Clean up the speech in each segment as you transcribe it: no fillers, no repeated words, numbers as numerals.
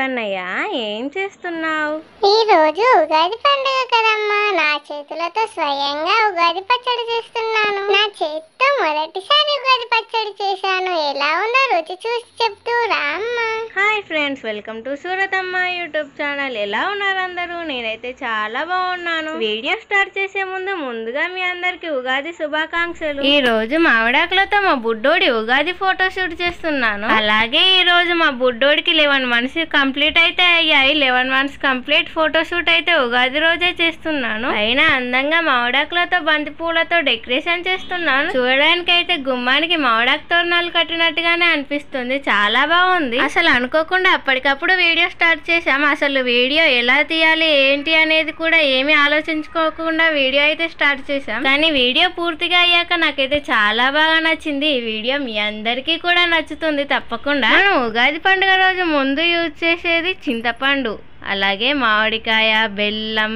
కన్నయ్య ఏం చేస్తున్నావు? ఈ రోజు ఉగాది పండుగ కదమ్మా, నా చేతులతో స్వయంగా ఉగాది పచ్చడి చేస్తున్నాను. నా చేతితో మొదటిసారి ఉగాది పచ్చడి చేశాను. ఎలా ఉందో రుచి చూసి చెప్తూ రా అమ్మా. Hi friends, welcome to Surathamma YouTube channel. ఎలా ఉన్నారు అందరూ? నేనైతే చాలా బాగున్నాను. వీడియో స్టార్ట్ చేసే ముందుగా మీ అందరికి ఉగాది శుభాకాంక్షలు. ఈ రోజు మామిడాకులతో మా బుడ్డోడి ఉగాది ఫోటో షూట్ చేస్తున్నాను. అలాగే ఈ రోజు మా బుడ్డోడికి 11 మంత్స్ కంప్లీట్ అయితే అయ్యాయి. 11 మంత్స్ కంప్లీట్ ఫోటో షూట్ అయితే ఉగాది రోజే చేస్తున్నాను. అయినా అందంగా మామిడాకులతో బంతి పూలతో డెకరేషన్ చేస్తున్నాను. చూడడానికి అయితే గుమ్మానికి మామిడాకు తోరణాలు కట్టినట్టుగానే అనిపిస్తుంది. చాలా బాగుంది. అసలు అనుకోకుండా అప్పటికప్పుడు వీడియో స్టార్ట్ చేసాం. అసలు వీడియో ఎలా తీయాలి ఏంటి అనేది కూడా ఏమీ ఆలోచించుకోకుండా వీడియో అయితే స్టార్ట్ చేసాం. కానీ వీడియో పూర్తిగా అయ్యాక నాకైతే చాలా బాగా నచ్చింది. ఈ వీడియో మీ అందరికీ కూడా నచ్చుతుంది తప్పకుండా. మనం ఉగాది పండుగ రోజు ముందు యూజ్ చేసేది చింతపండు, అలాగే మామిడికాయ, బెల్లం,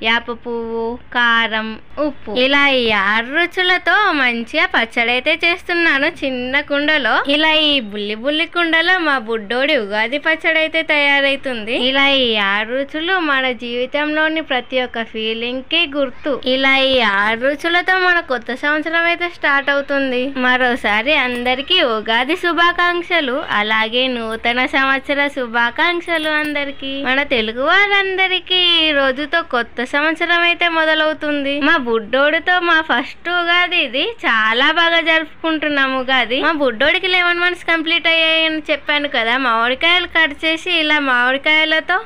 యాప పువ్వు, కారం, ఉప్పు, ఇలా ఈ 6 రుచులతో మంచిగా పచ్చడి అయితే చేస్తున్నాను చిన్న కుండలో. ఇలా ఈ బుల్లి కుండలో మా బుడ్డోడి ఉగాది పచ్చడి అయితే తయారైతుంది. ఇలా ఈ 6 రుచులు మన జీవితంలోని ప్రతి ఒక్క ఫీలింగ్ కి గుర్తు. ఇలా ఈ 6 రుచులతో మన కొత్త సంవత్సరం అయితే స్టార్ట్ అవుతుంది. మరోసారి అందరికీ ఉగాది శుభాకాంక్షలు, అలాగే నూతన సంవత్సర శుభాకాంక్షలు అందరికి. మన తెలుగు వారందరికీ ఈ రోజుతో కొత్త సంవత్సరం అయితే మొదలవుతుంది. మా బుడ్డోడితో మా ఫస్ట్ ఉగాది ఇది. చాలా బాగా జరుపుకుంటున్నాము ఉగాది. మా బుడ్డోడికి 11 మంత్స్ కంప్లీట్ అయ్యాయని చెప్పాను కదా. మామిడికాయలు కట్ చేసి ఇలా మామిడికాయలతో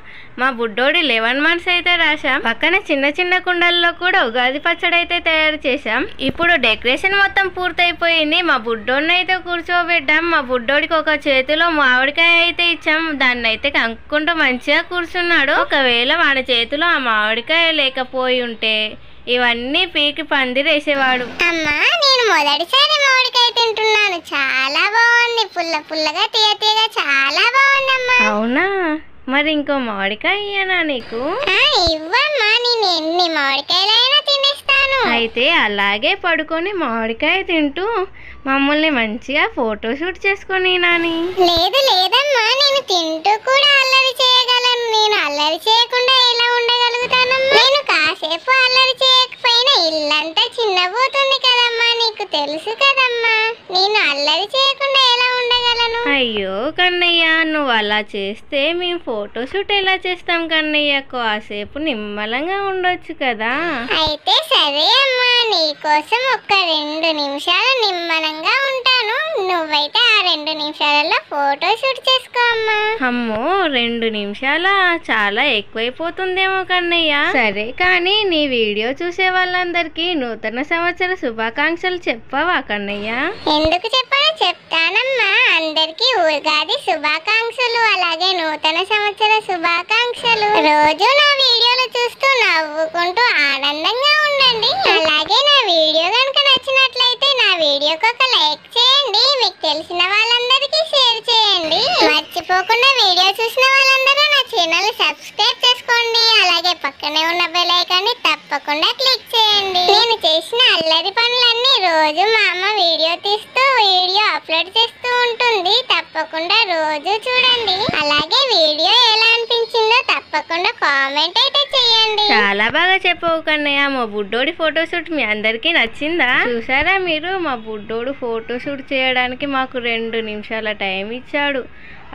మా బుడ్డోడి 11 మంత్స్ అయితే రాశాం. పక్కన చిన్న కుండల్లో కూడా ఉగాది పచ్చడి అయితే తయారు చేశాం. ఇప్పుడు డెకరేషన్ మొత్తం పూర్తయిపోయింది. మా బుడ్డోడిని అయితే కూర్చోబెట్టాం. మా బుడ్డోడికి ఒక చేతిలో మామిడికాయ అయితే ఇచ్చాం. దాన్ని అయితే కంకుంటూ మంచిగా కూర్చున్నాడు. ఒకవేళ వాడి చేతిలో ఆ మామిడికాయ లేకపోయి ఉంటే ఇవన్నీ పీకి పందిరేసేవాడు. అమ్మా, నేను మొదటిసారి మామిడికాయ తింటున్నాను. చాలా బాగుంది. పుల్లగా తీయగా చాలా బాగుందమ్మా. అవునా? మరి ఇంకో మామిడికాయ ఇయ్యనా నీకు? ఇవ్వమ్మా, నేను ఎన్ని మామిడికాయలైనా తినేస్తాను. అయితే అలాగే పడుకొని మామిడికాయ తింటూ మమ్మల్ని మంచిగా ఫోటో షూట్ చేసుకొని నాని. లేదమ్మా, నేను తింటూ కూడా అల్లరి చేయగలను. నేను అల్లరి చేయకుండా ఎలా ఉండగలుగుతానమ్మా? నేను కాసేపు అల్లరి చేయకపోయినా ఇల్లంతా చిన్నబోతుంది కదమ్మా, నీకు తెలుసు కదమ్మా. నేను అల్లరి చేయకుండా ఎలా ఉండగలను? అయ్యో కన్నయ్య, నువ్వు అలా చేస్తే మేము ఫోటో షూట్ ఎలా చేస్తాం కన్నయ్య? కాసేపు నిమ్మలంగా ఉండొచ్చు కదా. అయితే సరే అమ్మా, నీకోసం ఒక్క 2 నిమిషాలు నిమ్మలంగా ఉంటాను. నువ్వైతే ఆ 2 నిమిషాలలో ఫోటో షూట్ చేసుకో అమ్మా. అమ్మో, 2 నిమిషాల చాలా ఎక్కువైపోతుందేమో కన్నయ్య. సరే కానీ నీ వీడియో చూసే వాళ్ళందరికీ నూతన సంవత్సర శుభాకాంక్షలు చెప్పవా కన్నయ్య? ఎందుకు చెప్పాలో చెప్తానమ్మా. అందరికీ ఉగాది శుభాకాంక్షలు, అలాగే నూతన సంవత్సర శుభాకాంక్షలు. రోజు నా వీడియోలు చూస్తూ నవ్వుకుంటూ ఆనందంగా ఉండండి. అలాగే నా వీడియో కనుక నచ్చినట్లయితే నా వీడియోకి ఒక లైక్ చేయండి. మీకు తెలిసిన వాళ్ళందరికీ షేర్ చేయండి. మర్చిపోకుండా వీడియో చూసిన వాళ్ళందరూ నా ఛానల్ సబ్స్క్రైబ్ చేసుకోండి. అలాగే పక్కనే ఉన్న బెల్ ఐకాన్ని తప్పకుండా క్లిక్ చేయండి. నేను చేసిన అల్లరి పనులన్నీ రోజు మా అమ్మ వీడియో తీస్తూ వీడియో అప్లోడ్ చేస్తూ ఉంటుంది. తప్పకుండా రోజు చూడండి. అలాగే వీడియో ఎలా అనిపించిందో తప్పకుండా కామెంట్ అయితే చేయండి. చాలా బాగా చెప్పవు కన్నయ్య. మా బుడ్డోడి ఫోటోషూట్ మీ అందరికీ నచ్చిందా? చూసారా మీరు? మా బుడ్డోడు ఫోటోషూట్ చేయడానికి మాకు 2 నిమిషాల టైం ఇచ్చాడు.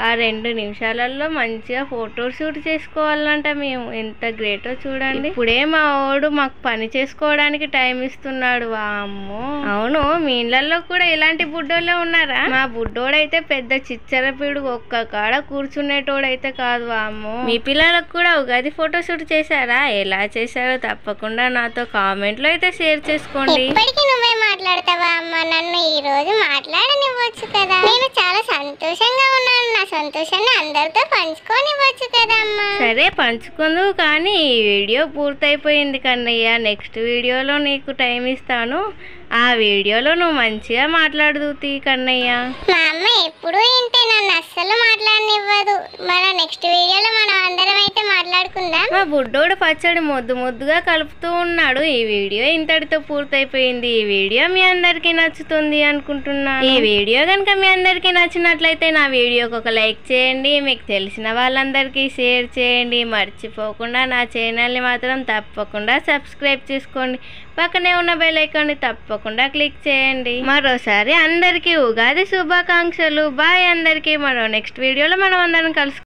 ఆ 2 నిమిషాలలో మంచిగా ఫోటో షూట్ చేసుకోవాలంట మేము. ఎంత గ్రేటో చూడండి. ఇప్పుడే మా వాడు మాకు పని చేసుకోవడానికి టైం ఇస్తున్నాడు. వామ్మో. అవును, మీ ఇళ్లలో కూడా ఇలాంటి బుడ్డోళ్ళే ఉన్నారా? మా బుడ్డోడైతే పెద్ద చిచ్చరపీడు, ఒక్క కాడ కూర్చునేటోడైతే కాదు. వామ్మో. మీ పిల్లలకు కూడా ఉగాది ఫోటో షూట్ చేశారా? ఎలా చేశారో తప్పకుండా నాతో కామెంట్ లో అయితే షేర్ చేసుకోండి. ఇప్పటికీ నువ్వే మాట్లాడతావా అమ్మ? నన్ను ఈ రోజు మాట్లాడనివ్వచ్చు కదా. నేను చాలా సంతోషంగా ఉన్నాను. నా సంతోషాన్ని అందరితో పంచుకోనివ్వచ్చు కదమ్మా. సరే పంచుకుందు, కానీ ఈ వీడియో పూర్తయిపోయింది కన్నయ్య. నెక్స్ట్ వీడియోలో నీకు టైం ఇస్తాను. ఆ వీడియోలో నువ్వు మంచిగా మాట్లాడుతూ కన్నయ్య. మా అమ్మ ఎప్పుడు ఇంతే, నన్ను అస్సలు మాట్లాడనివ్వదు. మన నెక్స్ట్ వీడియోలో మనం అందరం అయితే మాట్లాడుకుందాం. చేసుకుందాం. మా బుడ్డోడు పచ్చడి ముద్దుగా కలుపుతూ ఉన్నాడు. ఈ వీడియో ఇంతటితో పూర్తయిపోయింది. ఈ వీడియో మీ అందరికీ నచ్చుతుంది అనుకుంటున్నాను. ఈ వీడియో కనుక మీ అందరికీ నచ్చినట్లయితే నా వీడియోకి ఒక లైక్ చేయండి. మీకు తెలిసిన వాళ్ళందరికీ షేర్ చేయండి. మర్చిపోకుండా నా ఛానల్ని మాత్రం తప్పకుండా సబ్స్క్రైబ్ చేసుకోండి. పక్కనే ఉన్న బెల్ ఐకాన్ని తప్పకుండా క్లిక్ చేయండి. మరోసారి అందరికీ ఉగాది శుభాకాంక్షలు. బాయ్ అందరికీ. మరో నెక్స్ట్ వీడియోలో మనం అందరం కలుసుకుందాం.